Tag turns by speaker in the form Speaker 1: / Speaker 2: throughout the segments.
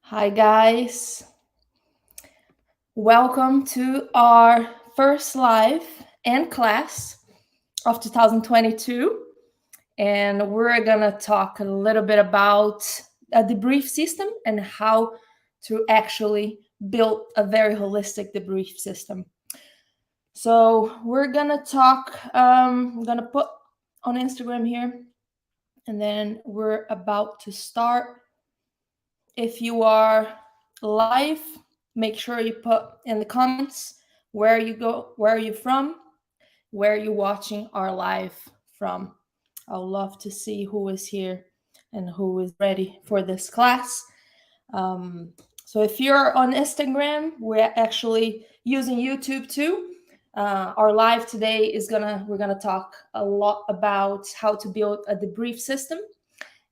Speaker 1: Hi, guys. Welcome to our first live and class of 2022. And we're going to talk a little bit about a debrief system and how to actually build a very holistic debrief system. So, we're going to talk, I'm going to put on Instagram here, and then we're about to start. If you are live, make sure you put in the comments where you go, where are you from, where are you watching our live from. I would love to see who is here and who is ready for this class. So if you're on Instagram, we're actually using YouTube too. Our live today is we're gonna talk a lot about how to build a debrief system.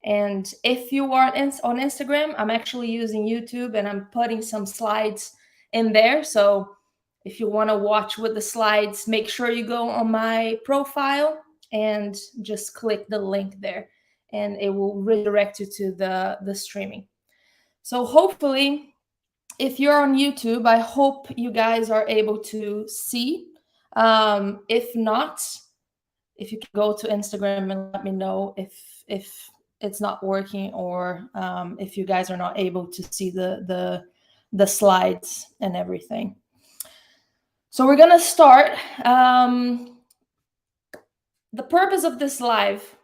Speaker 1: And if you are on Instagram, I'm actually using YouTube and I'm putting some slides in there. So if you want to watch with the slides, make sure you go on my profile and just click the link there and it will redirect you to the streaming. So hopefully, if you're on YouTube, I hope you guys are able to see. If not, if you can go to Instagram and let me know if it's not working or if you guys are not able to see the slides and everything. So we're gonna start. The purpose of this live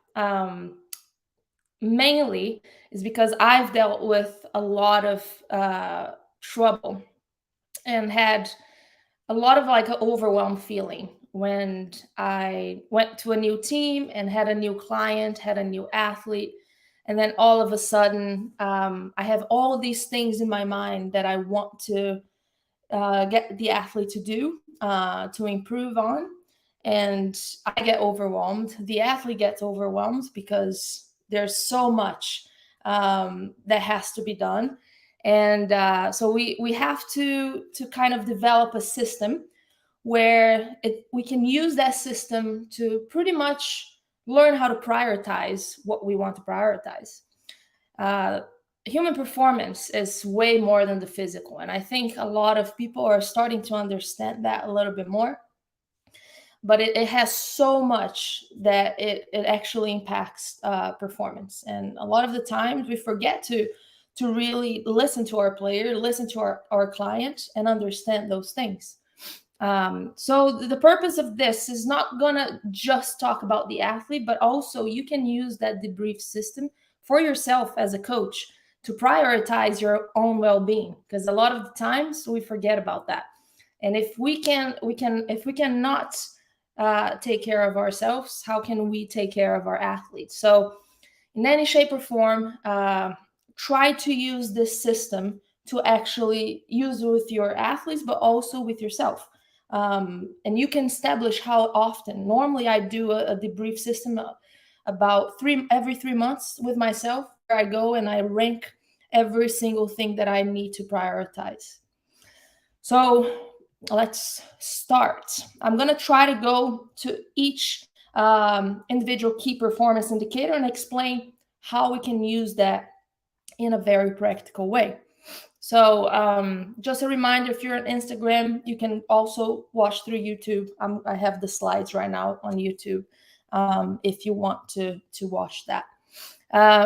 Speaker 1: mainly is because I've dealt with a lot of trouble and had a lot of like an overwhelmed feeling when I went to a new team and had a new client, had a new athlete. And then all of a sudden, I have all of these things in my mind that I want to get the athlete to do, to improve on. And I get overwhelmed. The athlete gets overwhelmed because there's so much that has to be done. And so we have to kind of develop a system where we can use that system to pretty much learn how to prioritize what we want to prioritize. Uh, Human performance is way more than the physical. And I think a lot of people are starting to understand that a little bit more. But it has so much that it actually impacts performance. And a lot of the times we forget to really listen to our player, listen to our client, and understand those things. So the purpose of this is not gonna just talk about the athlete, but also you can use that debrief system for yourself as a coach to prioritize your own well-being, because a lot of the times we forget about that. And if we cannot take care of ourselves, how can we take care of our athletes? So in any shape or form, try to use this system to actually use with your athletes, but also with yourself. And you can establish how often. Normally, I do a debrief system about every 3 months with myself, where I go and I rank every single thing that I need to prioritize. So let's start. I'm going to try to go to each individual key performance indicator and explain how we can use that in a very practical way. So just a reminder, if you're on Instagram, you can also watch through YouTube. I have the slides right now on YouTube if you want to watch that.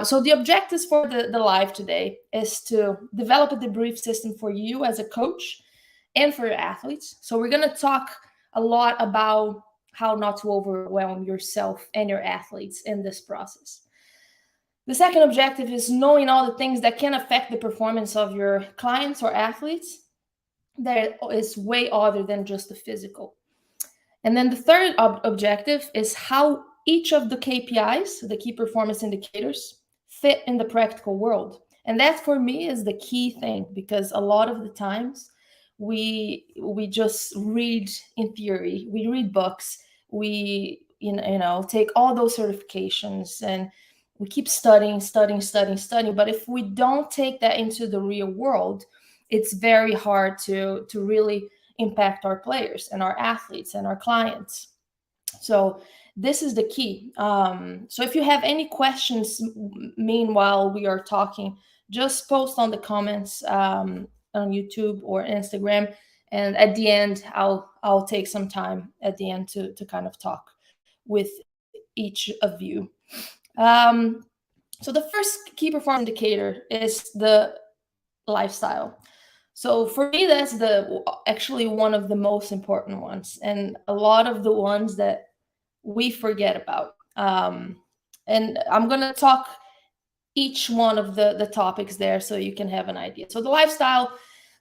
Speaker 1: So the objectives for the live today is to develop a debrief system for you as a coach and for your athletes. So we're going to talk a lot about how not to overwhelm yourself and your athletes in this process. The second objective is knowing all the things that can affect the performance of your clients or athletes that is way other than just the physical. And then the third objective is how each of the KPIs, the key performance indicators, fit in the practical world. And that for me is the key thing, because a lot of the times we just read in theory, we read books, we take all those certifications and we keep studying. But if we don't take that into the real world, it's very hard to really impact our players and our athletes and our clients. So this is the key. So if you have any questions meanwhile we are talking, just post on the comments on YouTube or Instagram, and at the end, I'll take some time at the end to kind of talk with each of you. Um, so the first key performance indicator is the lifestyle. So for me, that's the actually one of the most important ones, and a lot of the ones that we forget about. And I'm gonna talk each one of the topics there so you can have an idea. So the lifestyle,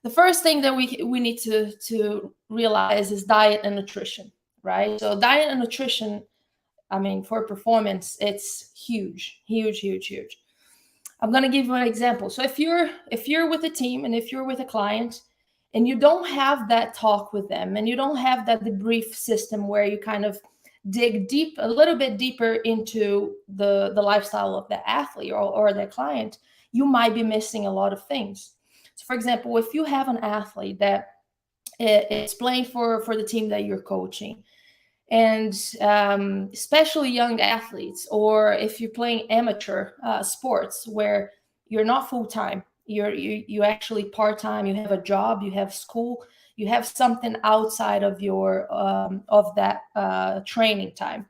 Speaker 1: the first thing that we need to realize is diet and nutrition, right? So diet and nutrition, I mean, for performance, it's huge, huge, huge, huge. I'm going to give you an example. So if you're with a team and if you're with a client and you don't have that talk with them and you don't have that debrief system where you kind of dig deep, a little bit deeper into the lifestyle of the athlete or the client, you might be missing a lot of things. So for example, if you have an athlete that is playing for the team that you're coaching, and especially young athletes, or if you're playing amateur sports where you're not full time, you actually part time, you have a job, you have school, you have something outside of your of that training time.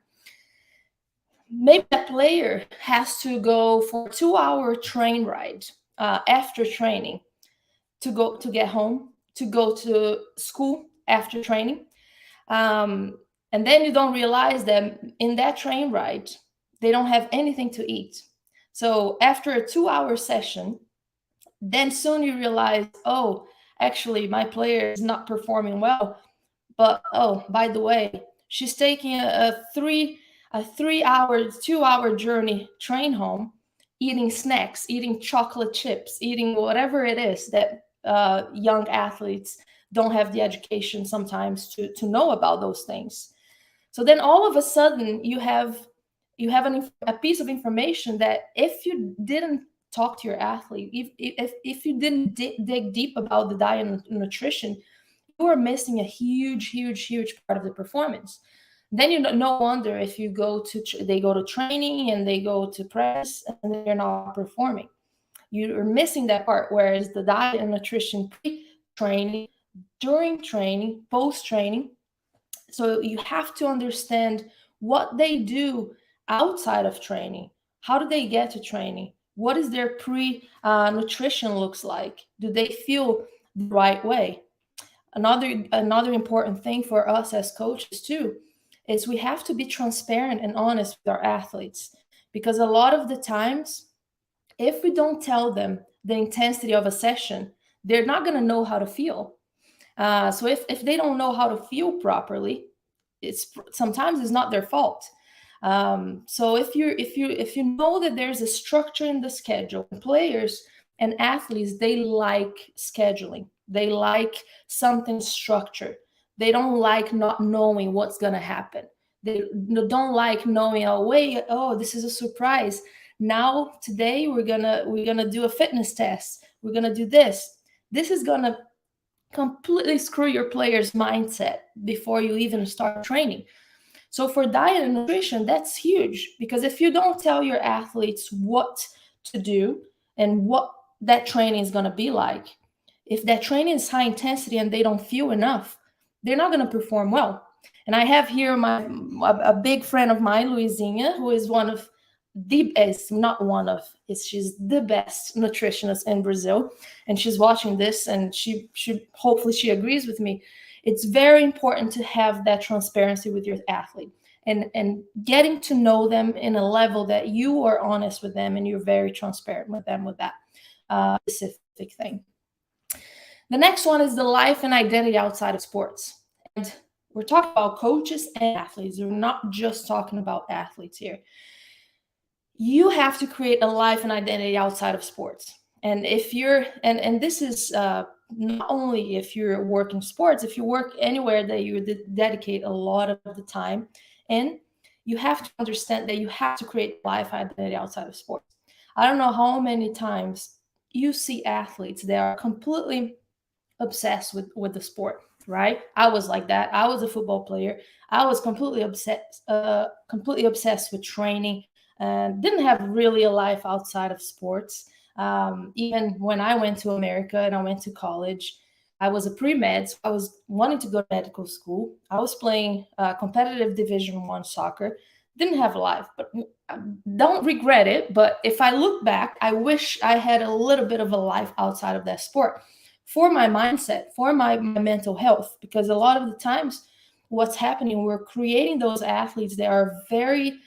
Speaker 1: Maybe a player has to go for a 2 hour train ride after training to go to get home, to go to school after training, um, and then you don't realize that in that train ride, they don't have anything to eat. So after a 2 hour session, then soon you realize, oh, actually, my player is not performing well. But oh, by the way, she's taking a 3 hour, 2 hour journey train home, eating snacks, eating chocolate chips, eating whatever it is that young athletes don't have the education sometimes to know about those things. So then all of a sudden a piece of information that if you didn't talk to your athlete, if you didn't dig deep about the diet and nutrition, you are missing a huge, huge, huge part of the performance. Then no wonder if you go to they go to training and they go to practice and they're not performing. You're missing that part. Whereas the diet and nutrition pre-training, during training, post-training, so you have to understand what they do outside of training. How do they get to training? What is their pre nutrition looks like? Do they feel the right way? Another important thing for us as coaches too is we have to be transparent and honest with our athletes, because a lot of the times, if we don't tell them the intensity of a session, they're not going to know how to feel. So if they don't know how to feel properly, it's sometimes it's not their fault. So if you know that there's a structure in the schedule, players and athletes, they like scheduling. They like something structured. They don't like not knowing what's gonna happen. They don't like knowing, oh wait, oh, this is a surprise. Now today we're gonna do a fitness test. We're gonna do this. This is gonna completely screw your player's mindset before you even start training. So for diet and nutrition, that's huge, because if you don't tell your athletes what to do and what that training is going to be like, if that training is high intensity and they don't feel enough, they're not going to perform well. And I have here a big friend of mine, Luizinha, who is one of the is not one of is she's the best nutritionist in Brazil, and she's watching this, and she hopefully she agrees with me. It's very important to have that transparency with your athlete, and getting to know them in a level that you are honest with them and you're very transparent with them with that specific thing. The next one is the life and identity outside of sports. And we're talking about coaches and athletes. We're not just talking about athletes here. You have to create a life and identity outside of sports. And if you're and this is not only if you're working sports, if you work anywhere that you dedicate a lot of the time, and you have to understand that you have to create life identity outside of sports. I don't know how many times you see athletes that are completely obsessed with the sport, right? I was like that. I was a football player. I was completely obsessed with training, and didn't have really a life outside of sports. Even when I went to America and I went to college, I was a pre-med, so I was wanting to go to medical school. I was playing competitive Division 1 soccer. Didn't have a life, but don't regret it. But if I look back, I wish I had a little bit of a life outside of that sport for my mindset, for my mental health, because a lot of the times what's happening, we're creating those athletes that are very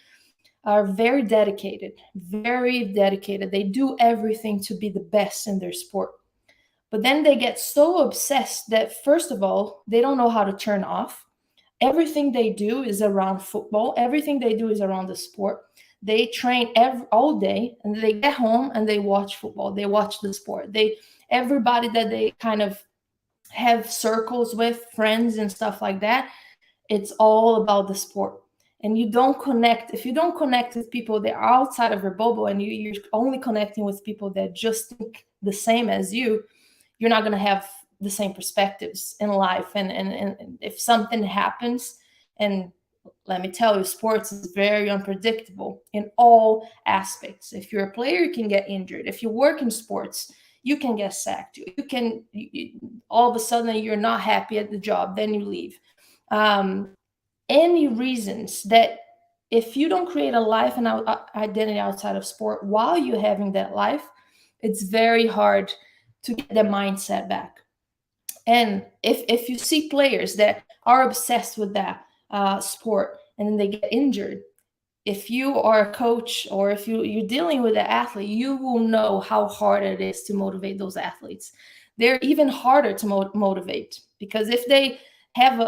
Speaker 1: dedicated, very dedicated. They do everything to be the best in their sport. But then they get so obsessed that, first of all, they don't know how to turn off. Everything they do is around football, everything they do is around the sport. They train all day and they get home and they watch football, they watch the sport. Everybody that they kind of have circles with, friends and stuff like that, it's all about the sport. And you don't connect, if you don't connect with people that are outside of your bubble, and you're only connecting with people that just think the same as you're not going to have the same perspectives in life. And if something happens, and let me tell you, sports is very unpredictable in all aspects. If you're a player, you can get injured. If you work in sports, you can get sacked. All of a sudden you're not happy at the job, then you leave. Um, any reasons that, if you don't create a life and identity outside of sport while you're having that life, it's very hard to get the mindset back. And if you see players that are obsessed with that sport and then they get injured, if you are a coach or if you're dealing with an athlete, you will know how hard it is to motivate those athletes. They're even harder to motivate, because if they have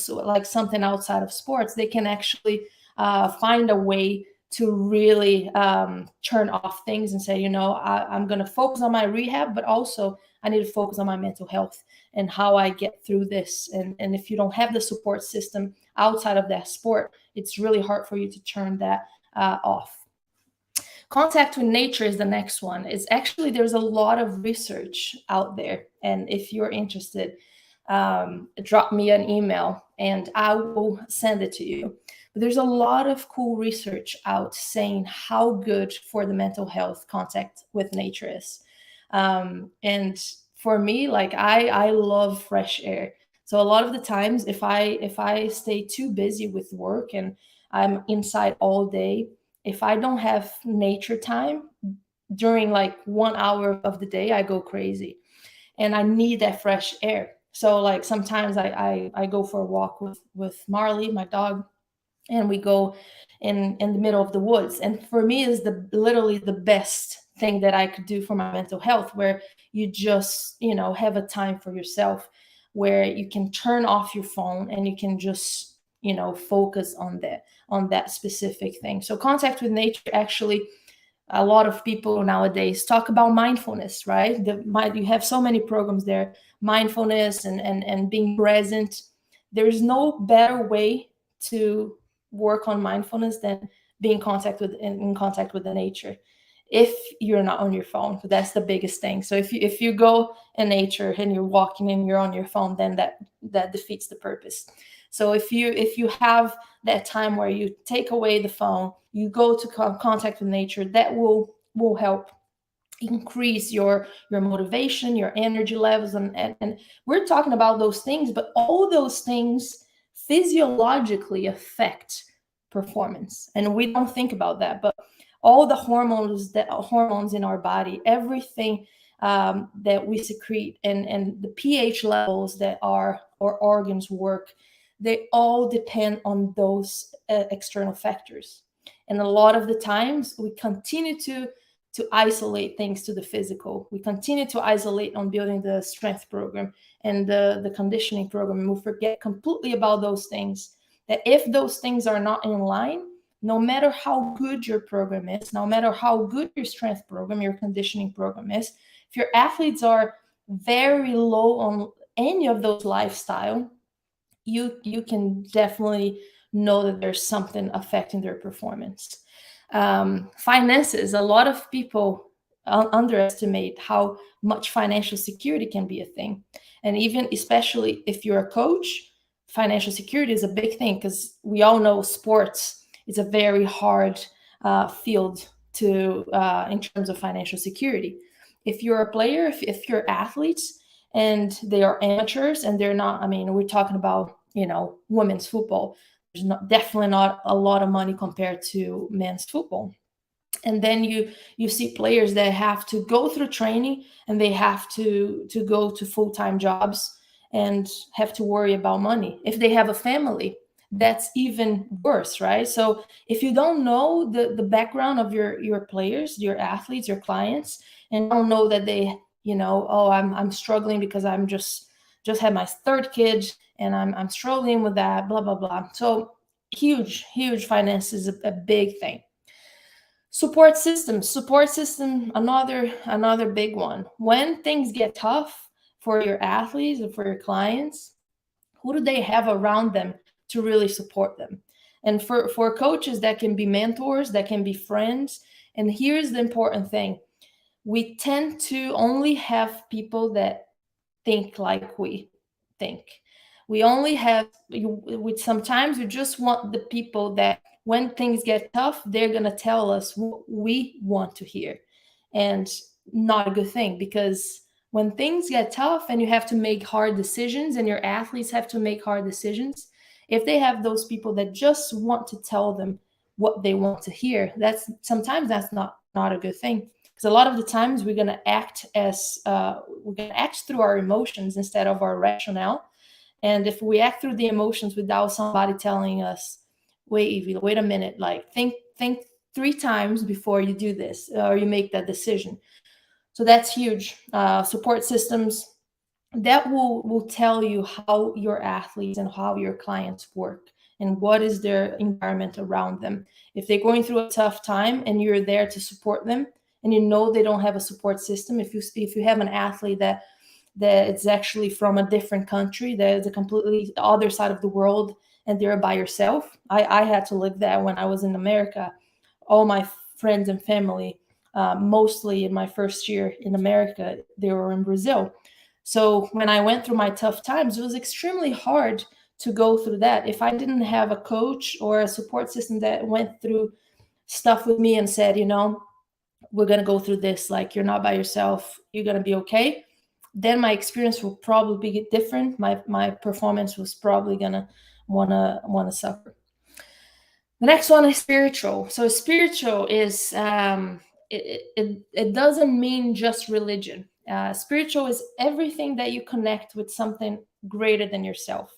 Speaker 1: like something outside of sports, they can actually find a way to really turn off things and say, I'm going to focus on my rehab, but also I need to focus on my mental health and how I get through this. And if you don't have the support system outside of that sport, it's really hard for you to turn that off. Contact with nature is the next one. It's actually, there's a lot of research out there. And if you're interested, drop me an email and I will send it to you. But there's a lot of cool research out saying how good for the mental health contact with nature is. And for me, like I love fresh air. So a lot of the times, if I stay too busy with work and I'm inside all day, if I don't have nature time during like 1 hour of the day, I go crazy, and I need that fresh air. So like sometimes I go for a walk with Marley, my dog, and we go in the middle of the woods. And for me, is literally the best thing that I could do for my mental health, where you just have a time for yourself, where you can turn off your phone and you can just focus on that specific thing. So contact with nature, actually, a lot of people nowadays talk about mindfulness, right? You have so many programs there, mindfulness and being present. There's no better way to work on mindfulness than being in contact with the nature. If you're not on your phone, that's the biggest thing. So if you go in nature and you're walking and you're on your phone, then that defeats the purpose. So if you have that time where you take away the phone, you go to contact with nature, that will help increase your motivation, your energy levels. And we're talking about those things, but all those things physiologically affect performance, and we don't think about that. But all the hormones in our body, everything that we secrete, and the pH levels that our organs work, they all depend on those external factors. And a lot of the times we continue to isolate things to the physical. We continue to isolate on building the strength program and the conditioning program, and we forget completely about those things. That if those things are not in line, no matter how good your program is, no matter how good your strength program, your conditioning program is, if your athletes are very low on any of those lifestyle, you can definitely know that there's something affecting their performance. Finances, a lot of people underestimate how much financial security can be a thing. And even especially if you're a coach, financial security is a big thing, because we all know sports is a very hard field to in terms of financial security. If you're a player, if you're athletes and they are amateurs and they're not, I mean, we're talking about, women's football. There's definitely not a lot of money compared to men's football. And then you see players that have to go through training and they have to go to full-time jobs and have to worry about money. If they have a family, that's even worse, right? So if you don't know the background of your players, your athletes, your clients, and don't know that they, oh, I'm struggling because I'm just had my third kid and I'm struggling with that, blah blah blah. So huge finance is a big thing. Support system, another big one. When things get tough for your athletes and for your clients, who do they have around them to really support them? And for coaches, that can be mentors, that can be friends. And here's the important thing: we tend to only have people that think like we think. We only have, we sometimes we just want the people that when things get tough, they're going to tell us what we want to hear. And not a good thing, because when things get tough and you have to make hard decisions and your athletes have to make hard decisions, if they have those people that just want to tell them what they want to hear, that's not a good thing. Because a lot of the times we're going to act as we're going to act through our emotions instead of our rationale. And if we act through the emotions without somebody telling us, wait, Evie, wait a minute, like think 3 times before you do this or you make that decision. So that's huge. Support systems that will tell you how your athletes and how your clients work and what is their environment around them. If they're going through a tough time and you're there to support them, and they don't have a support system, if you have an athlete that it's actually from a different country, that is a completely other side of the world, and they're by yourself. I had to live that when I was in America. All my friends and family, mostly in my first year in America, they were in Brazil. So when I went through my tough times, it was extremely hard to go through that. If I didn't have a coach or a support system that went through stuff with me and said, we're going to go through this, like, you're not by yourself, you're going to be okay, then my experience will probably be different. My performance was probably going to want to suffer. The next one is spiritual. So spiritual is it doesn't mean just religion. Spiritual is everything that you connect with something greater than yourself,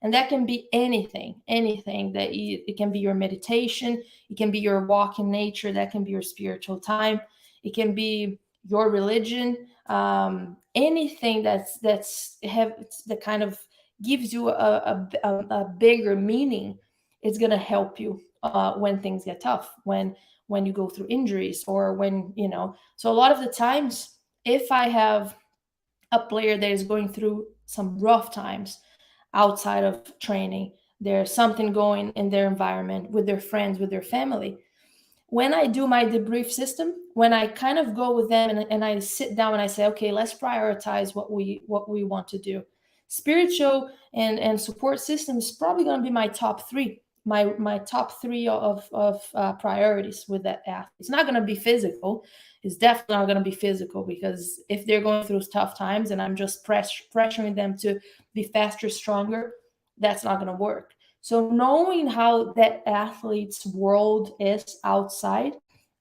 Speaker 1: and that can be anything it can be your meditation, it can be your walk in nature, that can be your spiritual time, it can be your religion, anything that kind of gives you a bigger meaning. It's going to help you when things get tough, when you go through injuries, or when so a lot of the times, if I have a player that is going through some rough times outside of training, there's something going in their environment, with their friends, with their family, when I do my debrief system, when I kind of go with them and I sit down and I say, okay, let's prioritize what we want to do. Spiritual and support system is probably going to be my top three, my top three of priorities with that athlete. It's not going to be physical. It's definitely not going to be physical, because if they're going through tough times and I'm just pressuring them to be faster, stronger, that's not going to work. So knowing how that athlete's world is outside,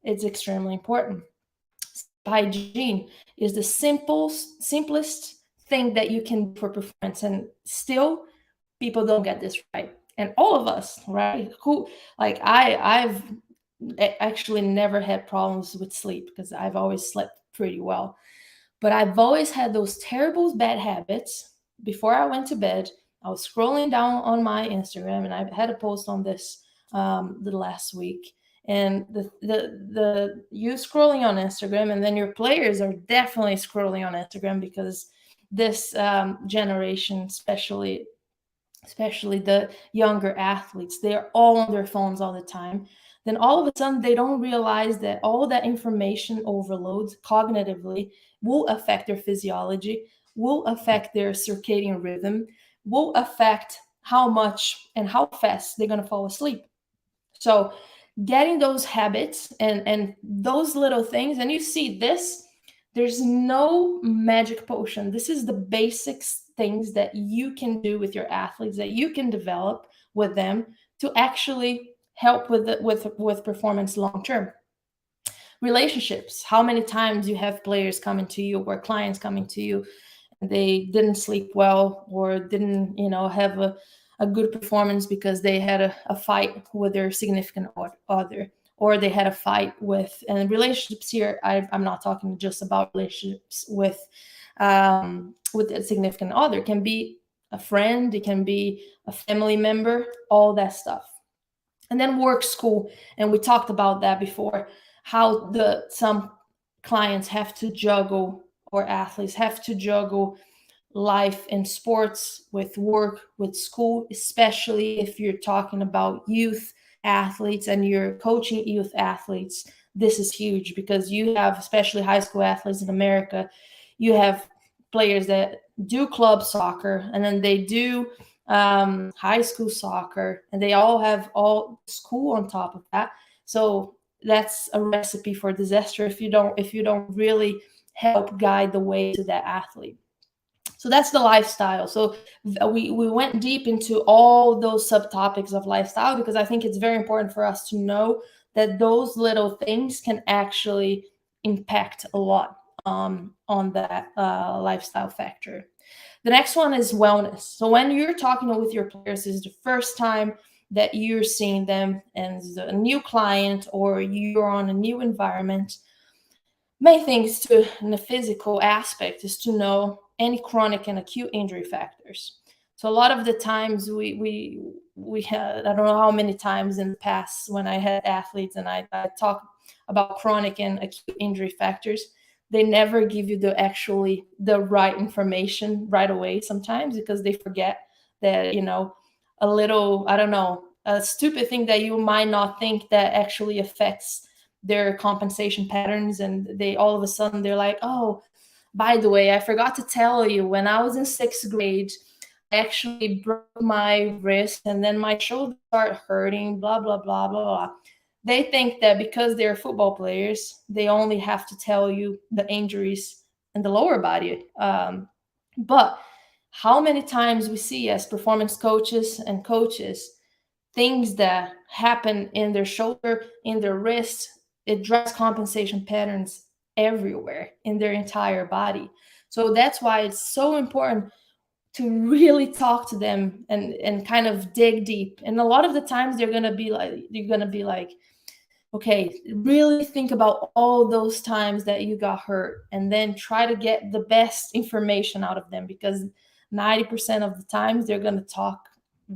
Speaker 1: it's extremely important. Hygiene is the simplest thing that you can do for performance, and still people don't get this right. And all of us, right? Who, like, I've actually never had problems with sleep because I've always slept pretty well. But I've always had those terrible bad habits. Before I went to bed, I was scrolling down on my Instagram, and I had a post on this the last week. And the you scrolling on Instagram, and then your players are definitely scrolling on Instagram, because this generation, especially the younger athletes, they are all on their phones all the time. Then all of a sudden they don't realize that all that information overloads cognitively will affect their physiology, will affect their circadian rhythm, will affect how much and how fast they're going to fall asleep. So getting those habits and those little things, and you see this, there's no magic potion. This is the basics things that you can do with your athletes, that you can develop with them to actually help with with performance long term. Relationships, how many times you have players coming to you or clients coming to you, they didn't sleep well or didn't, have a good performance because they had a fight with their significant other, or they had a fight with, and relationships here, I'm not talking just about relationships with a significant other. It can be a friend, it can be a family member, all that stuff. And then work, school, and we talked about that before, how the some clients have to juggle, or athletes have to juggle life and sports with work, with school, especially if you're talking about youth athletes and you're coaching youth athletes. This is huge because you have, especially high school athletes in America, you have players that do club soccer and then they do high school soccer, and they all have all school on top of that. So that's a recipe for disaster if you don't really help guide the way to that athlete. So that's the lifestyle. So we went deep into all those subtopics of lifestyle because I think it's very important for us to know that those little things can actually impact a lot on that lifestyle factor. The next one is wellness. So when you're talking with your players, this is the first time that you're seeing them and a new client, or you're on a new environment. Main things to in the physical aspect is to know any chronic and acute injury factors. So a lot of the times we had, I don't know how many times in the past when I had athletes and I talk about chronic and acute injury factors, they never give you the right information right away sometimes because they forget that, a little, I don't know, a stupid thing that you might not think that actually affects their compensation patterns, and they all of a sudden they're like, oh, by the way, I forgot to tell you, when I was in sixth grade, I actually broke my wrist and then my shoulder started hurting, blah blah blah blah blah. They think that because they're football players, they only have to tell you the injuries in the lower body. But how many times we see as performance coaches and coaches things that happen in their shoulder, in their wrist, it drives compensation patterns everywhere in their entire body. So that's why it's so important to really talk to them and kind of dig deep. And a lot of the times you're gonna be like, okay, really think about all those times that you got hurt and then try to get the best information out of them, because 90% of the times they're going to talk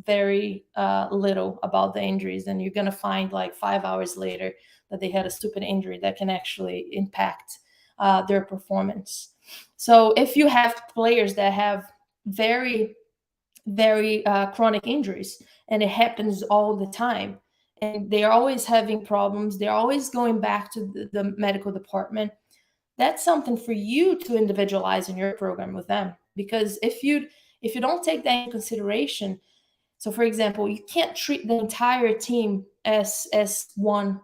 Speaker 1: very little about the injuries, and you're going to find like 5 hours later that they had a stupid injury that can actually impact their performance. So if you have players that have very very chronic injuries and it happens all the time, and they're always having problems, they're always going back to the medical department, that's something for you to individualize in your program with them. Because if you don't take that into consideration, so for example, you can't treat the entire team as one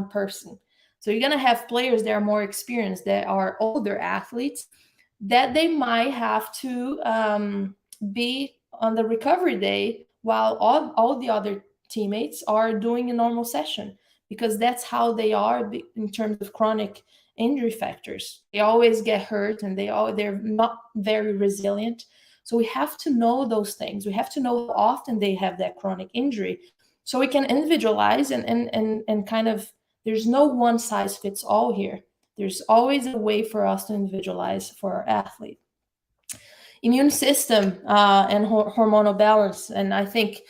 Speaker 1: person. So you're going to have players that are more experienced, that are older athletes, that they might have to be on the recovery day while all the other teammates are doing a normal session, because that's how they are in terms of chronic injury factors. They always get hurt and they're not very resilient. So we have to know those things. We have to know how often they have that chronic injury so we can individualize and kind of, there's no one size fits all here. There's always a way for us to individualize for our athlete. Immune system and hormonal balance. And I think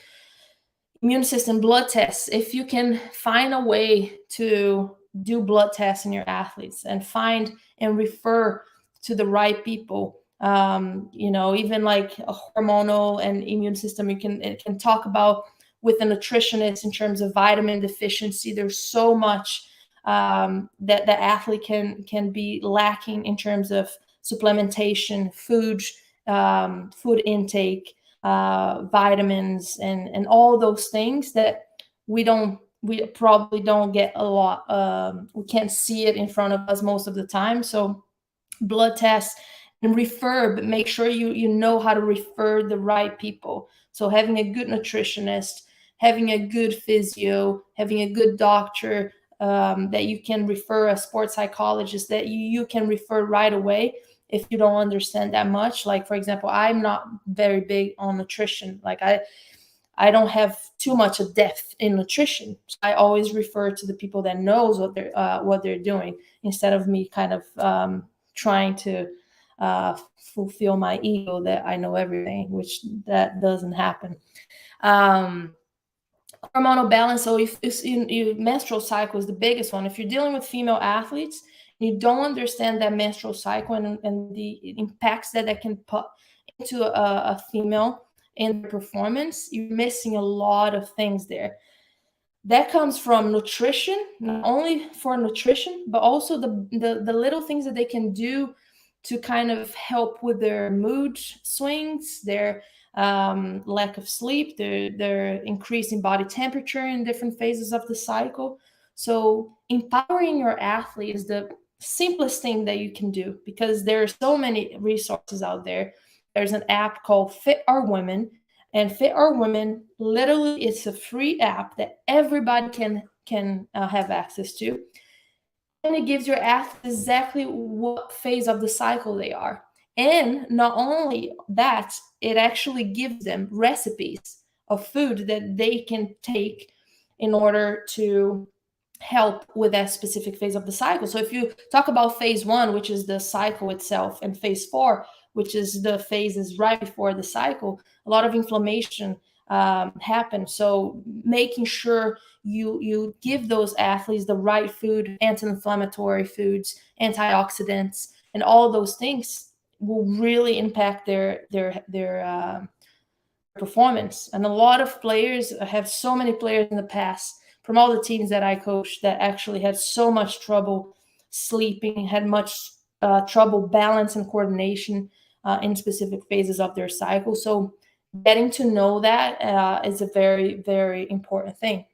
Speaker 1: immune system blood tests, if you can find a way to do blood tests in your athletes and find and refer to the right people, even like a hormonal and immune system, it can talk about with a nutritionist in terms of vitamin deficiency. There's so much that the athlete can be lacking in terms of supplementation, food intake, vitamins, and all those things that we don't we probably don't get a lot. We can't see it in front of us most of the time. So blood tests and refer, but make sure you know how to refer the right people. So having a good nutritionist, having a good physio, having a good doctor, that you can refer, a sports psychologist that you can refer right away if you don't understand that much. Like, for example, I'm not very big on nutrition. Like, I don't have too much of depth in nutrition. So I always refer to the people that knows what they're doing, instead of me kind of trying to fulfill my ego that I know everything, which that doesn't happen. Um, Hormonal balance. So if you menstrual cycle is the biggest one. If you're dealing with female athletes, you don't understand that menstrual cycle and the impacts that can put into a female in their performance, you're missing a lot of things there. That comes from nutrition, not only for nutrition, but also the little things that they can do to kind of help with their mood swings, their lack of sleep, their increasing body temperature in different phases of the cycle. So empowering your athlete is the simplest thing that you can do, because there are so many resources out there. There's an app called Fit Our Women, and Fit Our Women literally it's a free app that everybody can have access to, and it gives your athletes exactly what phase of the cycle they are. And not only that, it actually gives them recipes of food that they can take in order to help with that specific phase of the cycle. So if you talk about phase one, which is the cycle itself, and phase four, which is the phases right before the cycle, a lot of inflammation happens. So making sure you give those athletes the right food, anti-inflammatory foods, antioxidants, and all those things will really impact their performance. And a lot of players have so many players in the past from all the teams that I coached that actually had so much trouble sleeping, had much trouble balance and coordination in specific phases of their cycle. So getting to know that is a very, very important thing.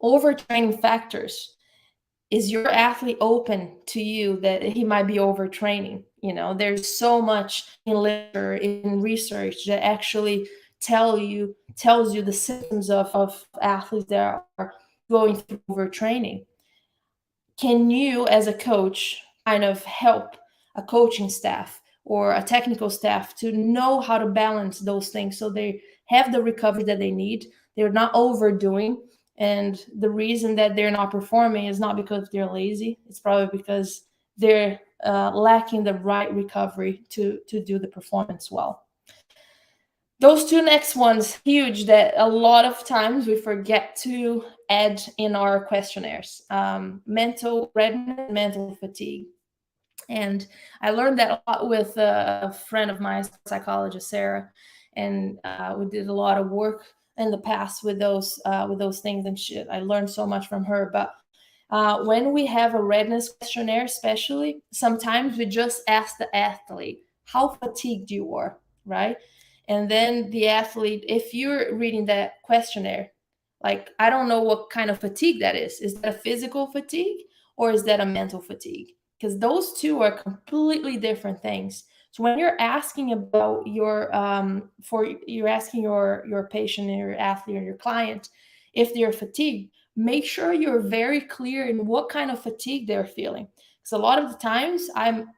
Speaker 1: Overtraining factors. Is your athlete open to you that he might be overtraining? There's so much in literature, in research that actually tells you the symptoms of athletes that are going through overtraining. Can you, as a coach, kind of help a coaching staff or a technical staff to know how to balance those things so they have the recovery that they need? They're not overdoing. And the reason that they're not performing is not because they're lazy. It's probably because they're lacking the right recovery to do the performance well. Those two next ones, huge, that a lot of times we forget to add in our questionnaires. Mental readiness, mental fatigue. And I learned that a lot with a friend of mine, psychologist Sarah, and we did a lot of work in the past with those things. And shit, I learned so much from her. But when we have a readiness questionnaire, especially, sometimes we just ask the athlete how fatigued you are, right? And then the athlete, if you're reading that questionnaire, like, I don't know what kind of fatigue that is. Is that a physical fatigue or is that a mental fatigue? Because those two are completely different things. So when you're asking about you're asking your patient and your athlete or your client if they're fatigued, make sure you're very clear in what kind of fatigue they're feeling. Because a lot of the times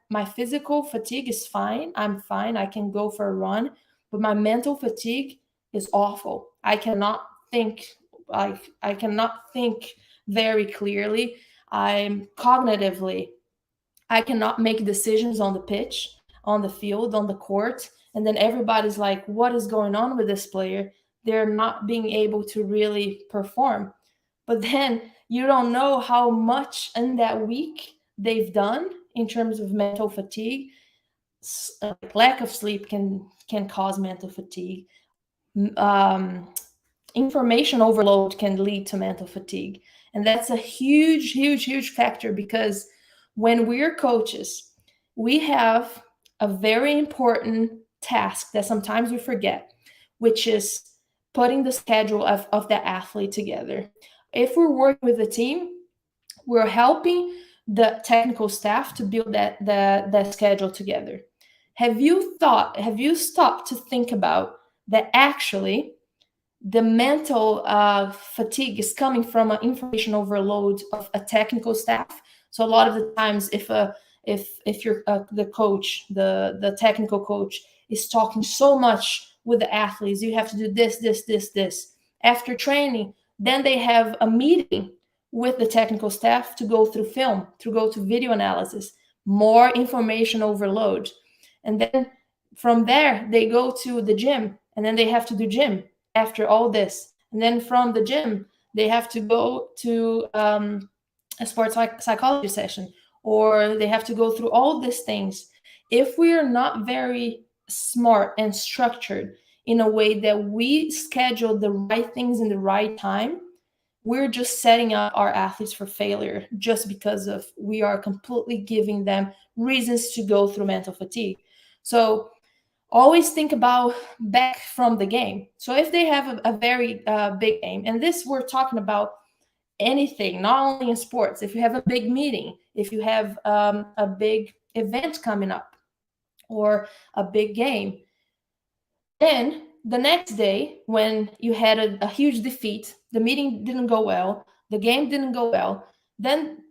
Speaker 1: my physical fatigue is fine. I'm fine. I can go for a run, but my mental fatigue is awful. I cannot think very clearly. I'm cognitively, I cannot make decisions on the pitch, on the field, on the court. And then everybody's like, what is going on with this player? They're not being able to really perform. But then you don't know how much in that week they've done in terms of mental fatigue. Lack of sleep can cause mental fatigue. Information overload can lead to mental fatigue. And that's a huge, huge, huge factor, because when we're coaches, we have a very important task that sometimes we forget, which is putting the schedule of the athlete together, If we're working with a team, we're helping the technical staff to build that schedule together. Have you stopped to think about that actually the mental fatigue is coming from an information overload of a technical staff? So a lot of the times, if you're the coach, the technical coach is talking so much with the athletes, you have to do this. After training, then they have a meeting with the technical staff to go through film, to go to video analysis, more information overload. And then from there, they go to the gym, and then they have to do gym after all this. And then from the gym, they have to go to a sports psychology session, or they have to go through all these things. If we are not very smart and structured in a way that we schedule the right things in the right time, we're just setting up our athletes for failure just because of we are completely giving them reasons to go through mental fatigue. So always think about back from the game. So if they have a very big game, and this we're talking about anything, not only in sports, if you have a big meeting, if you have a big event coming up or a big game, then the next day, when you had a huge defeat, the meeting didn't go well, the game didn't go well, then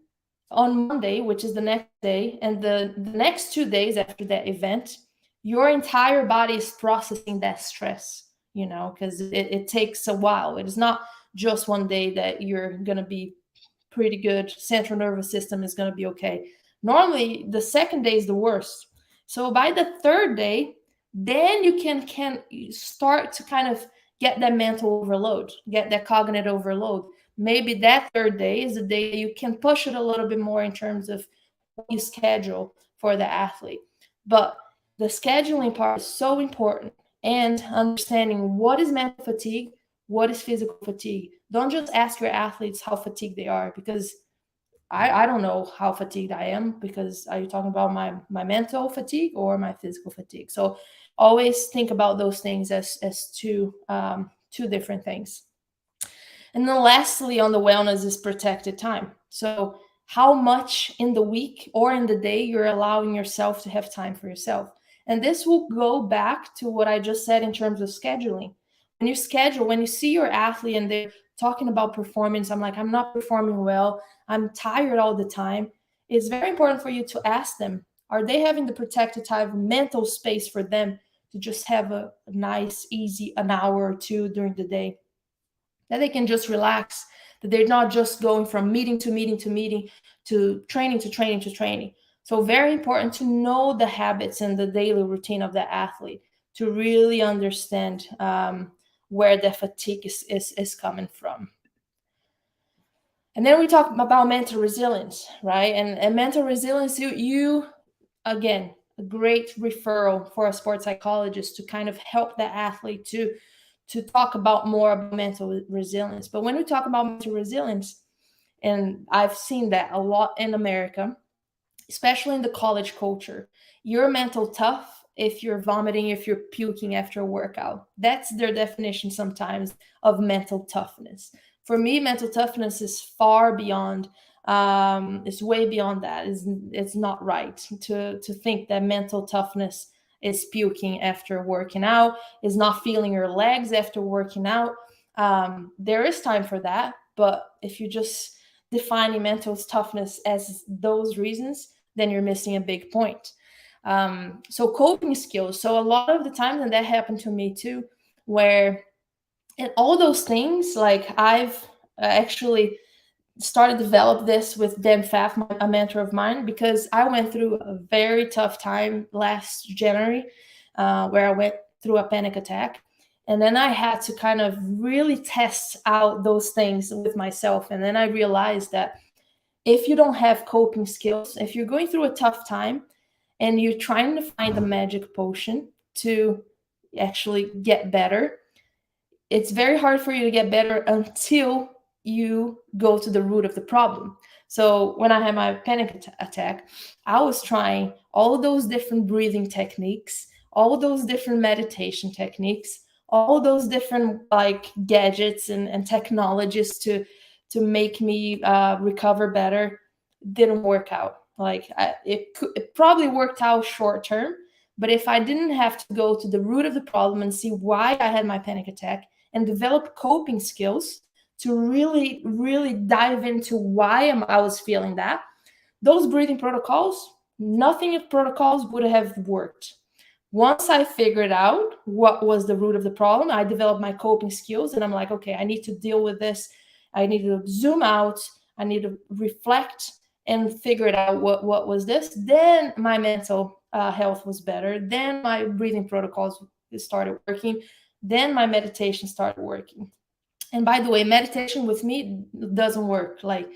Speaker 1: on Monday, which is the next day, and the next 2 days after that event, your entire body is processing that stress, because it takes a while. It is not just one day that you're going to be pretty good. Central nervous system is going to be okay. Normally, the second day is the worst. So by the third day, then you can start to kind of get that mental overload, get that cognitive overload. Maybe that third day is the day you can push it a little bit more in terms of what you schedule for the athlete. But the scheduling part is so important, and understanding what is mental fatigue, what is physical fatigue. Don't just ask your athletes how fatigued they are, because I don't know how fatigued I am, because are you talking about my mental fatigue or my physical fatigue? So always think about those things as two different things. And then lastly, on the wellness is protected time. So how much in the week or in the day you're allowing yourself to have time for yourself. And this will go back to what I just said in terms of scheduling. When you schedule, when you see your athlete and they're talking about performance, I'm like, I'm not performing well, I'm tired all the time. It's very important for you to ask them, are they having the protected time, mental space for them to just have a nice, easy an hour or two during the day, that they can just relax, that they're not just going from meeting to meeting to meeting to training to training to training. So very important to know the habits and the daily routine of the athlete to really understand where the fatigue is coming from. And then we talk about mental resilience, right? And mental resilience, you again, a great referral for a sports psychologist to kind of help the athlete to talk about more about mental resilience. But when we talk about mental resilience, and I've seen that a lot in America, especially in the college culture, you're mental tough if you're vomiting, if you're puking after a workout. That's their definition sometimes of mental toughness. For me, mental toughness is far beyond. It's way beyond that. It's not right to think that mental toughness is puking after working out, is not feeling your legs after working out. There is time for that, but if you just defining mental toughness as those reasons, then you're missing a big point. So coping skills. So a lot of the time, and that happened to me too, where and all those things, like I've actually started to develop this with Dan Pfaff, a mentor of mine, because I went through a very tough time last January, where I went through a panic attack. And then I had to kind of really test out those things with myself. And then I realized that if you don't have coping skills, if you're going through a tough time and you're trying to find the magic potion to actually get better, it's very hard for you to get better until you go to the root of the problem. So when I had my panic attack, I was trying all those different breathing techniques, all those different meditation techniques, all those different like gadgets and technologies to make me recover better didn't work out. Like it probably worked out short term, but if I didn't have to go to the root of the problem and see why I had my panic attack and develop coping skills to really, really dive into why I was feeling that, those breathing protocols, nothing of protocols would have worked. Once I figured out what was the root of the problem, I developed my coping skills and I'm like, okay, I need to deal with this. I need to zoom out. I need to reflect and figure it out what was this. Then my mental health was better. Then my breathing protocols started working. Then my meditation started working. And by the way, meditation with me doesn't work. Like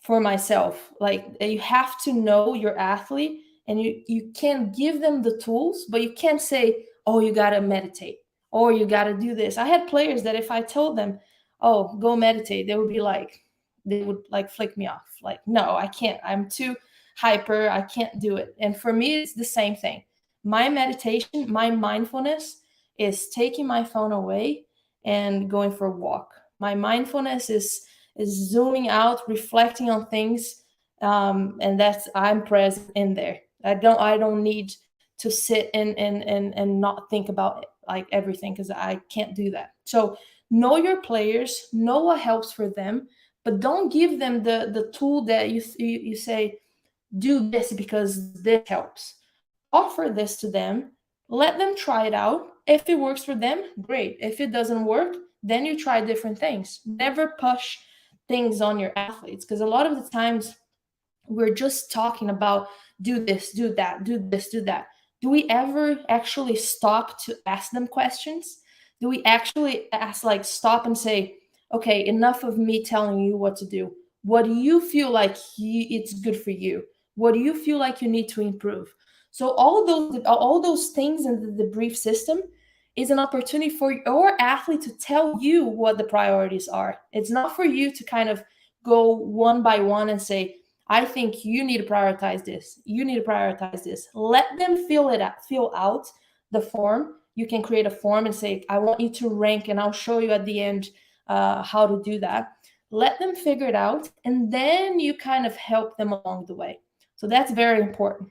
Speaker 1: for myself, like you have to know your athlete and you can give them the tools, but you can't say, oh, you got to meditate or you got to do this. I had players that if I told them, oh, go meditate, they would like flick me off, like, no, I can't, I'm too hyper, I can't do it. And for me it's the same thing. My meditation, my mindfulness is taking my phone away and going for a walk. My mindfulness is zooming out, reflecting on things, and that's I'm present in there. I don't need to sit and not think about like everything because I can't do that. So know your players, know what helps for them, but don't give them the tool that you say do this because this helps. Offer this to them, let them try it out. If it works for them, great. If it doesn't work, then you try different things. Never push things on your athletes because a lot of the times we're just talking about do this, do that, do this, do that. Do we ever actually stop to ask them questions? Do we actually ask, like, stop and say, okay, enough of me telling you what to do. What do you feel like it's good for you? What do you feel like you need to improve? So all those things in the debrief system is an opportunity for your athlete to tell you what the priorities are. It's not for you to kind of go one by one and say, I think you need to prioritize this. You need to prioritize this. Let them fill out the form. You can create a form and say, I want you to rank, and I'll show you at the end how to do that. Let them figure it out, and then you kind of help them along the way. So that's very important.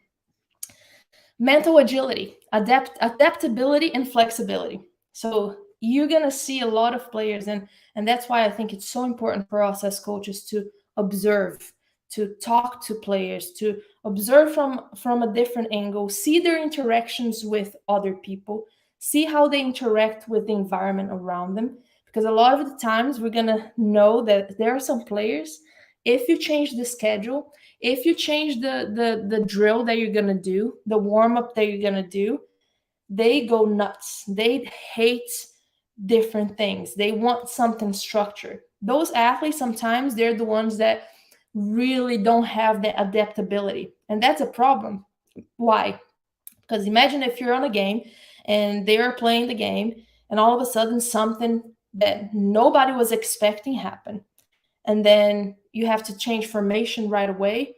Speaker 1: Mental agility, adaptability, and flexibility. So you're gonna see a lot of players, and that's why I think it's so important for us as coaches to observe, to talk to players, to observe from a different angle, see their interactions with other people, see how they interact with the environment around them. Because a lot of the times we're gonna know that there are some players, if you change the schedule, if you change the drill that you're gonna do, the warm-up that you're gonna do, they go nuts. They hate different things. They want something structured. Those athletes, sometimes they're the ones that really don't have the adaptability, and that's a problem. Why? Because imagine if you're on a game and they are playing the game, and all of a sudden something that nobody was expecting happened, and then you have to change formation right away.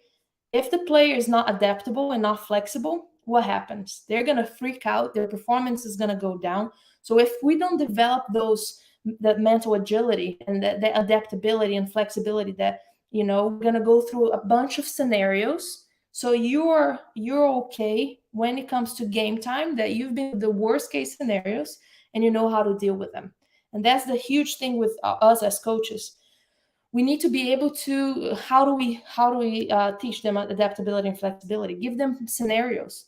Speaker 1: If the player is not adaptable and not flexible, what happens? They're going to freak out. Their performance is going to go down. So if we don't develop that mental agility and that adaptability and flexibility, that we're going to go through a bunch of scenarios. So you're okay when it comes to game time, that you've been the worst case scenarios and you know how to deal with them. And that's the huge thing with us as coaches. We need to be able to, how do we teach them adaptability and flexibility? Give them scenarios.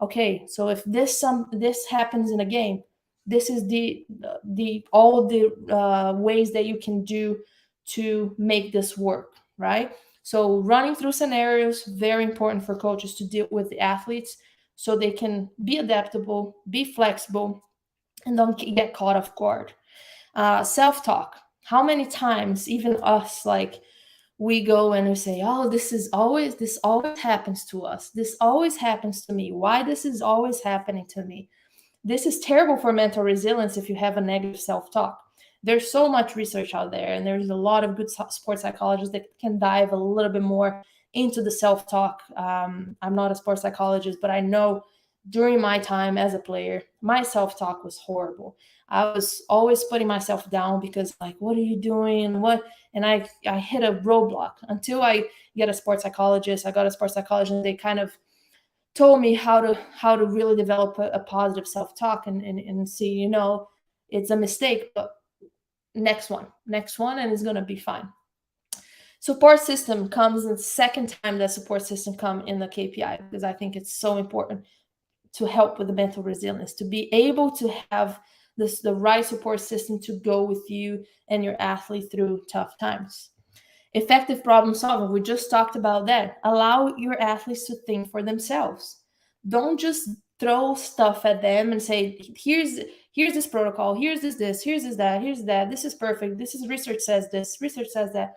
Speaker 1: Okay, so if this happens in a game, this is all the ways that you can do to make this work, right? So running through scenarios, very important for coaches to deal with the athletes so they can be adaptable, be flexible, and don't get caught off guard. Self-talk. How many times, even us, like, we go and we say, oh, this always happens to us. This always happens to me. Why this is always happening to me? This is terrible for mental resilience if you have a negative self-talk. There's so much research out there, and there's a lot of good sports psychologists that can dive a little bit more into the self-talk. I'm not a sports psychologist, but I know during my time as a player, my self-talk was horrible. I was always putting myself down because, like, what are you doing? What? And I hit a roadblock until I get a sports psychologist. I got a sports psychologist, and they kind of told me how to really develop a positive self-talk and see, it's a mistake, but next one, and it's gonna be fine. Support system comes in the second time that support system come in the KPI, because I think it's so important to help with the mental resilience, to be able to have the right support system to go with you and your athlete through tough times. Effective problem solving, we just talked about that. Allow your athletes to think for themselves. Don't just throw stuff at them and say, here's this protocol, here's this, here's that, here's that, this is perfect, this is research says this, research says that.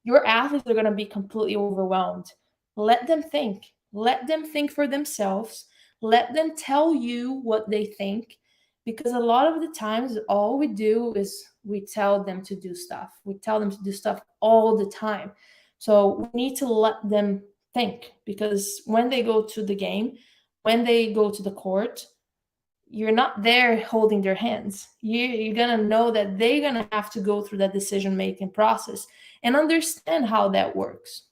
Speaker 1: Your athletes are going to be completely overwhelmed. Let them think. Let them think for themselves. Let them tell you what they think, because a lot of the times all we do is we tell them to do stuff. We tell them to do stuff all the time. So we need to let them think, because when they go to the game, when they go to the court, you're not there holding their hands. You're going to know that they're going to have to go through that decision making process and understand how that works.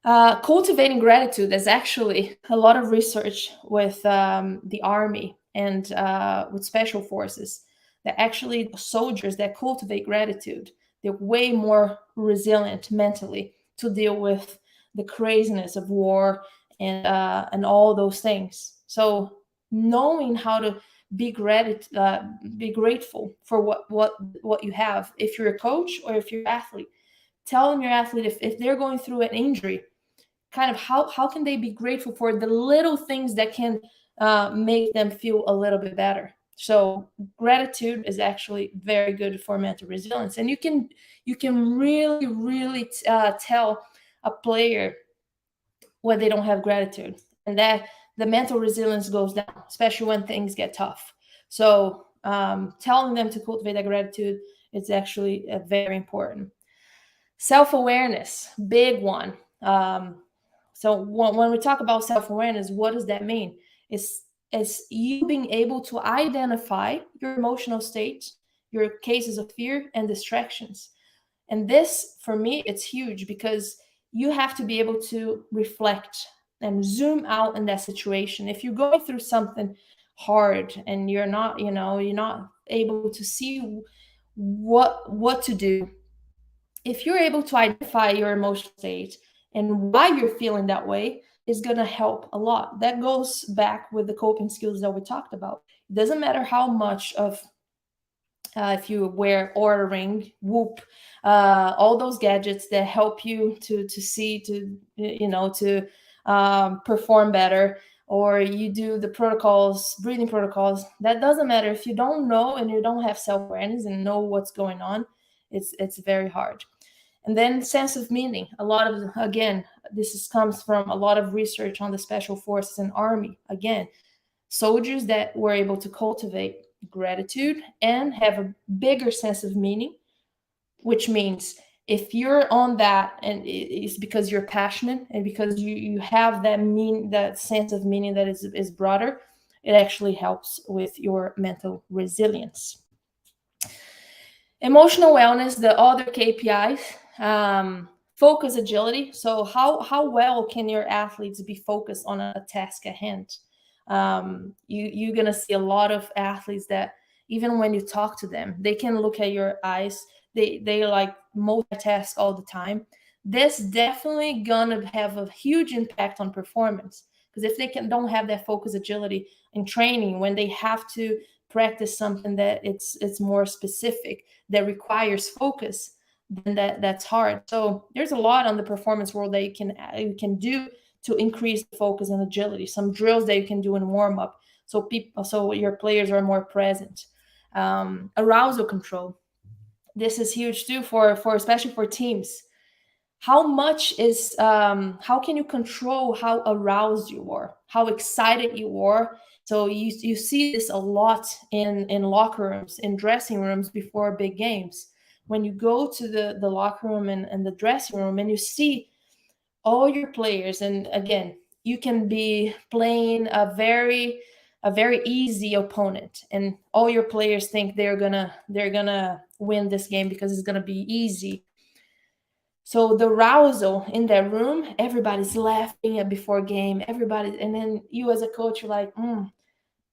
Speaker 1: Cultivating gratitude, there's actually a lot of research with the army and with special forces, that actually soldiers that cultivate gratitude, they're way more resilient mentally to deal with the craziness of war and all those things. So knowing how to be grateful for what you have. If you're a coach or if you're an athlete, telling your athlete, if they're going through an injury, kind of how can they be grateful for the little things that can make them feel a little bit better. So gratitude is actually very good for mental resilience, and you can really tell a player when they don't have gratitude, and that the mental resilience goes down, especially when things get tough. So telling them to cultivate that gratitude is actually very important. Self-awareness, big one. So when we talk about self-awareness, what does that mean? It's you being able to identify your emotional state, your cases of fear and distractions. And this, for me, it's huge, because you have to be able to reflect and zoom out in that situation. If you're going through something hard and you're not able to see what to do, if you're able to identify your emotional state and why you're feeling that way, is going to help a lot. That goes back with the coping skills that we talked about. It doesn't matter how much of if you wear Oura Ring, Whoop, all those gadgets that help you to see, to perform better, or you do the protocols, breathing protocols. That doesn't matter if you don't know and you don't have self awareness and know what's going on. It's very hard. And then sense of meaning. A lot of, again, comes from a lot of research on the special forces and army. Again, soldiers that were able to cultivate gratitude and have a bigger sense of meaning, which means if you're on that, and it's because you're passionate and because you have that sense of meaning that is broader, it actually helps with your mental resilience. Emotional wellness, the other KPIs, focus, agility. So how well can your athletes be focused on a task at hand? You're gonna see a lot of athletes that even when you talk to them, they can look at your eyes. They like multitask all the time. This definitely gonna have a huge impact on performance, because if they don't have that focus, agility in training, when they have to practice something that it's more specific, that requires focus, then that's hard. So there's a lot on the performance world that you can do to increase the focus and agility. Some drills that you can do in warm up, so your players are more present. Arousal control. This is huge too for especially for teams. How can you control how aroused you are, how excited you are? So you see this a lot in locker rooms, in dressing rooms before big games. When you go to the locker room and the dressing room, and you see all your players, and again, you can be playing a very easy opponent, and all your players think they're gonna win this game because it's gonna be easy. So the arousal in that room, everybody's laughing at before game, everybody, and then you as a coach, you're like,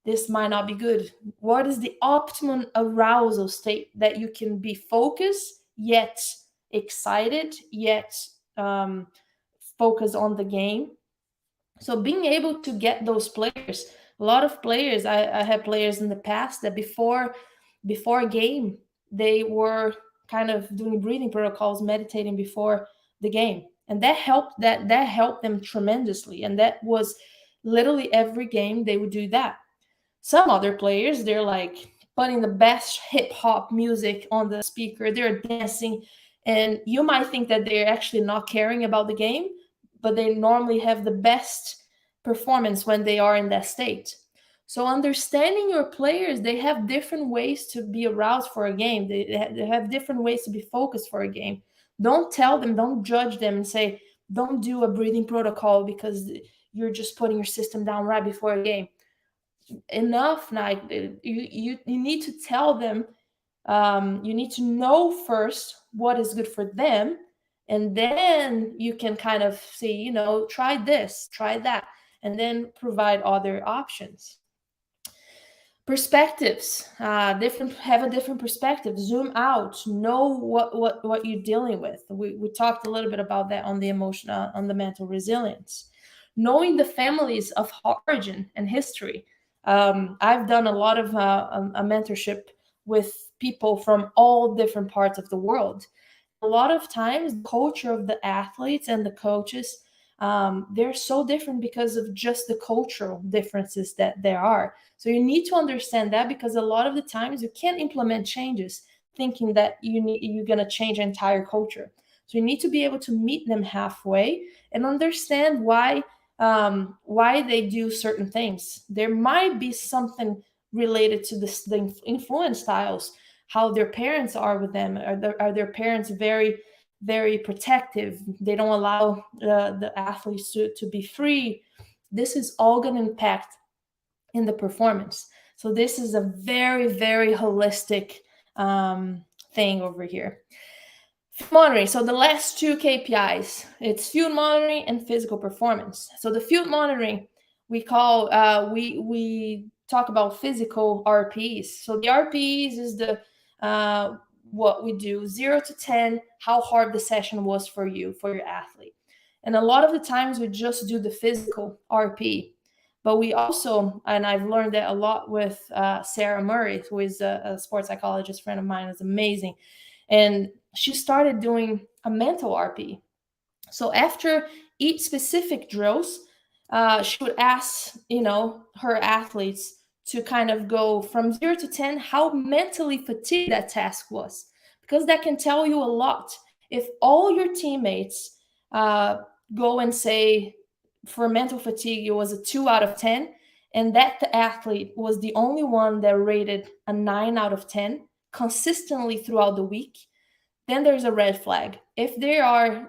Speaker 1: this might not be good. What is the optimum arousal state that you can be focused yet excited yet um, focused on the game? So being able to get those players, a lot of players, I had players in the past that before a game they were kind of doing breathing protocols, meditating before the game, and that helped them tremendously. And that was literally every game they would do that. Some other players, they're like putting the best hip hop music on the speaker, they're dancing, and you might think that they're actually not caring about the game, but they normally have the best performance when they are in that state. So understanding your players, they have different ways to be aroused for a game. They have different ways to be focused for a game. Don't tell them, don't judge them and say, don't do a breathing protocol because you're just putting your system down right before a game. Enough. Like you need to tell them, you need to know first what is good for them, and then you can kind of say, try this, try that, and then provide other options. Perspectives, different, have a different perspective, zoom out, know what you're dealing with. We talked a little bit about that on the emotional, on the mental resilience. Knowing the families of origin and history. I've done a lot of a mentorship with people from all different parts of the world. A lot of times the culture of the athletes and the coaches, they're so different because of just the cultural differences that there are. So you need to understand that, because a lot of the times you can't implement changes thinking that you're going to change entire culture. So you need to be able to meet them halfway and understand why they do certain things. There might be something related to the influence styles, how their parents are with them. Are their parents very, very protective? They don't allow the athletes to be free. This is all going to impact in the performance. So this is a very, very holistic thing over here. Monitoring. So the last two KPIs, it's field monitoring and physical performance. So the field monitoring, we call we talk about physical RPEs. So the RPEs is the what we do 0 to 10, how hard the session was for you, for your athlete. And a lot of the times we just do the physical RPE, but we also, and I've learned that a lot with Sarah Murray, who is a sports psychologist friend of mine, is amazing. And she started doing a mental RP. So after each specific drills, she would ask, her athletes to kind of go from 0 to 10, how mentally fatigued that task was, because that can tell you a lot. If all your teammates go and say for mental fatigue it was a 2 out of 10, and that the athlete was the only one that rated a 9 out of 10 consistently throughout the week, then there's a red flag. If they are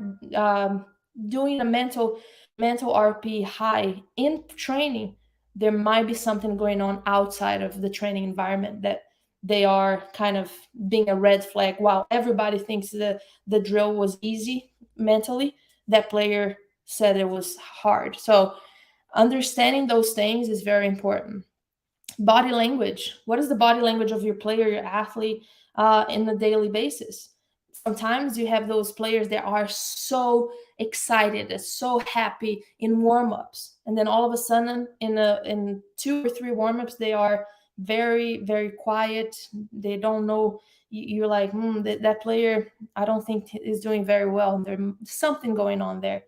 Speaker 1: doing a mental RP high in training, there might be something going on outside of the training environment that they are kind of being a red flag. While everybody thinks the drill was easy mentally, that player said it was hard. So understanding those things is very important. Body language. What is the body language of your player, your athlete, in a daily basis? Sometimes you have those players that are so excited, so happy in warm-ups, and then all of a sudden in 2 or 3 warm-ups they are very, very quiet. They don't know. You're like, that player, I don't think is doing very well. There's something going on there.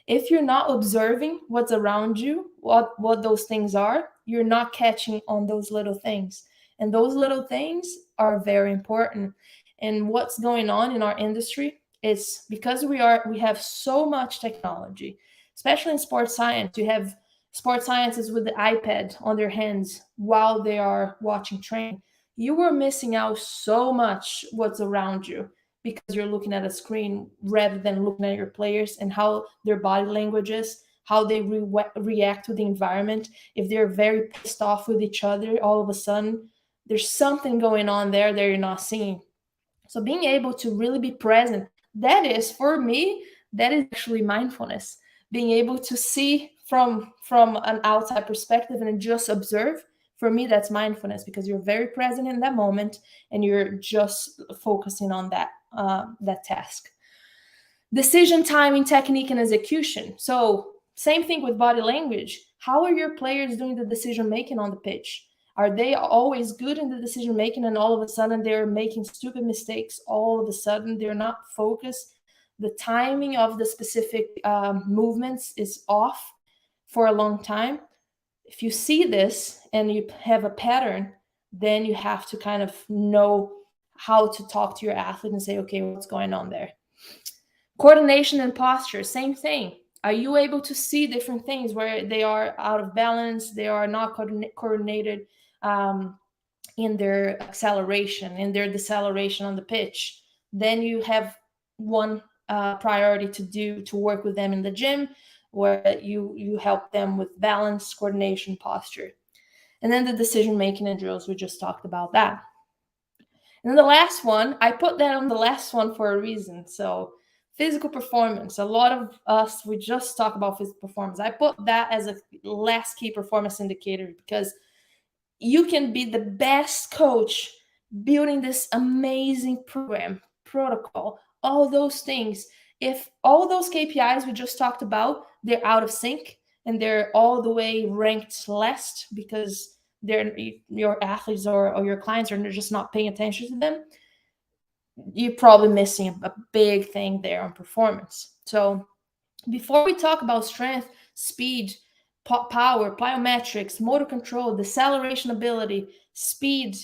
Speaker 1: If you're not observing what's around you, what those things are, you're not catching on those little things. And those little things are very important. And what's going on in our industry is because we have so much technology, especially in sports science. You have sports scientists with the iPad on their hands while they are watching training. You are missing out so much what's around you because you're looking at a screen rather than looking at your players and how their body language is. how they react to the environment. If they're very pissed off with each other, all of a sudden, there's something going on there that you're not seeing. So being able to really be present, that is, for me, that is actually mindfulness. Being able to see from an outside perspective and just observe, for me, that's mindfulness, because you're very present in that moment and you're just focusing on that task. Decision timing, technique, and execution. So same thing with body language. How are your players doing the decision making on the pitch? Are they always good in the decision making, and all of a sudden they're making stupid mistakes? All of a sudden they're not focused. The timing of the specific movements is off for a long time. If you see this and you have a pattern, then you have to kind of know how to talk to your athlete and say, okay, what's going on there? Coordination and posture, same thing. Are you able to see different things where they are out of balance, they are not coordinated in their acceleration, in their deceleration on the pitch? Then you have one priority to work with them in the gym, where you help them with balance, coordination, posture. And then the decision making and drills, we just talked about that. And then the last one, I put that on the last one for a reason. So physical performance. A lot of us, we just talk about physical performance. I put that as a last key performance indicator, because you can be the best coach building this amazing program, protocol, all those things. If all those KPIs we just talked about, they're out of sync and they're all the way ranked last because your athletes or your clients are just not paying attention to them, you're probably missing a big thing there on performance. So before we talk about strength, speed, power, plyometrics, motor control, deceleration ability, speed,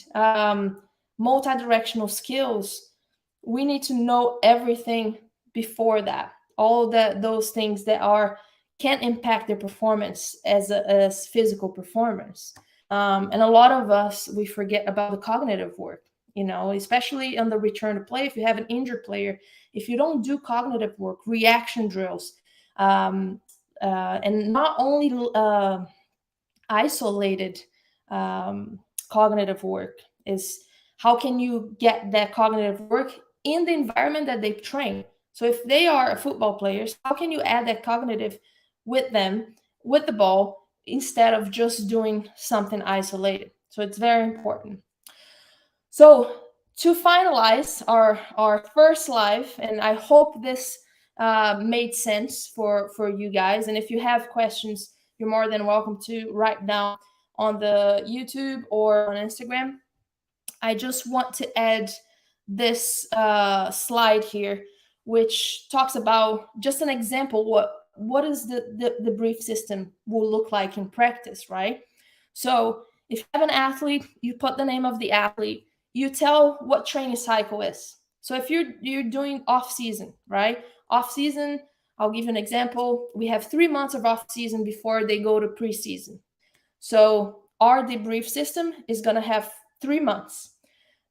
Speaker 1: multi-directional skills, we need to know everything before that. All those things that can impact their performance as physical performance. And a lot of us, we forget about the cognitive work, especially on the return to play. If you have an injured player, if you don't do cognitive work, reaction drills, and not only isolated cognitive work, is how can you get that cognitive work in the environment that they train. So if they are football players, how can you add that cognitive with them, with the ball, instead of just doing something isolated? So it's very important. So to finalize our first live, and I hope this made sense for you guys. And if you have questions, you're more than welcome to write down on the YouTube or on Instagram. I just want to add this slide here, which talks about just an example what is the brief system will look like in practice, right? So if you have an athlete, you put the name of the athlete, you tell what training cycle is. So if you're doing off season, right? Off season, I'll give you an example. We have 3 months of off season before they go to preseason. So our debrief system is going to have 3 months.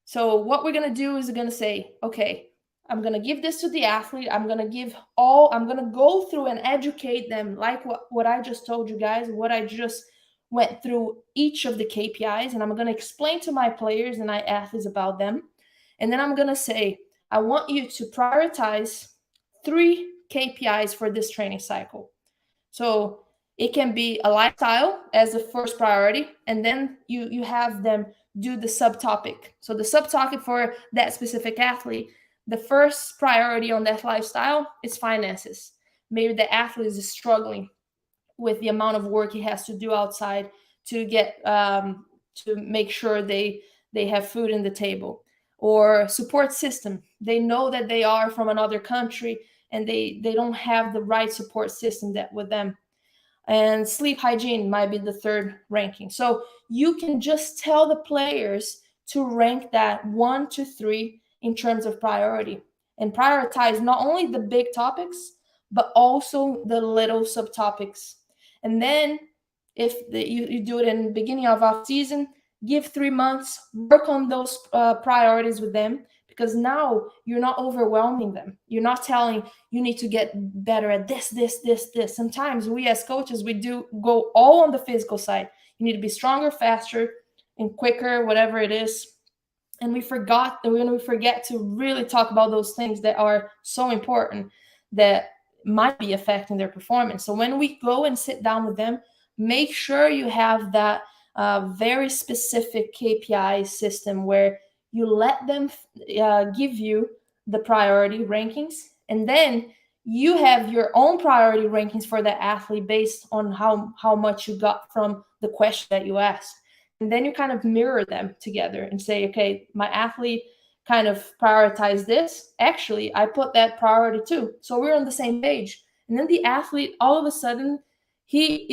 Speaker 1: So what we're going to do is we're going to say, okay, I'm going to give this to the athlete. I'm going to go through and educate them, like what I just told you guys, what I just went through each of the KPIs, and I'm going to explain to my players and my athletes about them. And then I'm going to say, I want you to prioritize 3 KPIs for this training cycle. So it can be a lifestyle as the first priority, and then you have them do the subtopic. So the subtopic for that specific athlete, the first priority on that lifestyle is finances. Maybe the athlete is struggling with the amount of work he has to do outside to get to make sure they have food in the table. Or support system. They know that they are from another country and they don't have the right support system that with them. And sleep hygiene might be the third ranking. So you can just tell the players to rank that 1 to 3 in terms of priority, and prioritize not only the big topics, but also the little subtopics. And then if you do it in the beginning of off season, give 3 months, work on those priorities with them, because now you're not overwhelming them. You're not telling you need to get better at this. Sometimes we as coaches, we do go all on the physical side. You need to be stronger, faster, and quicker, whatever it is. And we forget to really talk about those things that are so important, that might be affecting their performance. So when we go and sit down with them, make sure you have that very specific KPI system where you let them give you the priority rankings, and then you have your own priority rankings for the athlete based on how much you got from the question that you asked. And then you kind of mirror them together and say, okay, my athlete kind of prioritized this. Actually, I put that priority too. So we're on the same page. And then the athlete, all of a sudden, he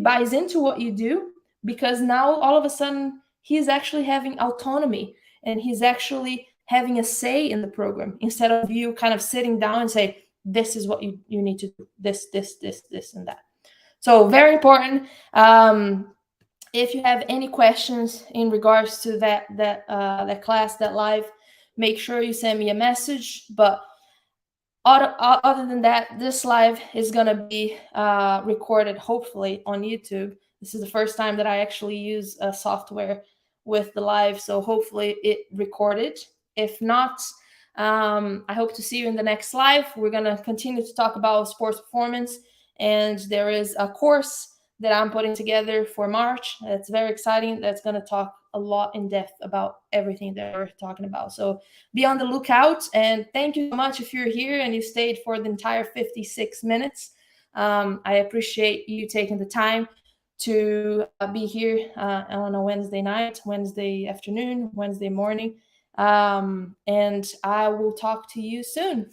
Speaker 1: buys into what you do, because now all of a sudden he's actually having autonomy, and he's actually having a say in the program, instead of you kind of sitting down and say, this is what you need to do, this, and that. So very important. If you have any questions in regards to that class, that live, make sure you send me a message. But other than that, this live is going to be recorded, hopefully, on YouTube. This is the first time that I actually use a software with the live, so hopefully it recorded. If not, I hope to see you in the next live. We're going to continue to talk about sports performance, and there is a course that I'm putting together for March. That's very exciting. That's going to talk a lot in depth about everything that we're talking about. So be on the lookout. And thank you so much if you're here and you stayed for the entire 56 minutes. I appreciate you taking the time to be here on a Wednesday night, Wednesday afternoon, Wednesday morning. And I will talk to you soon.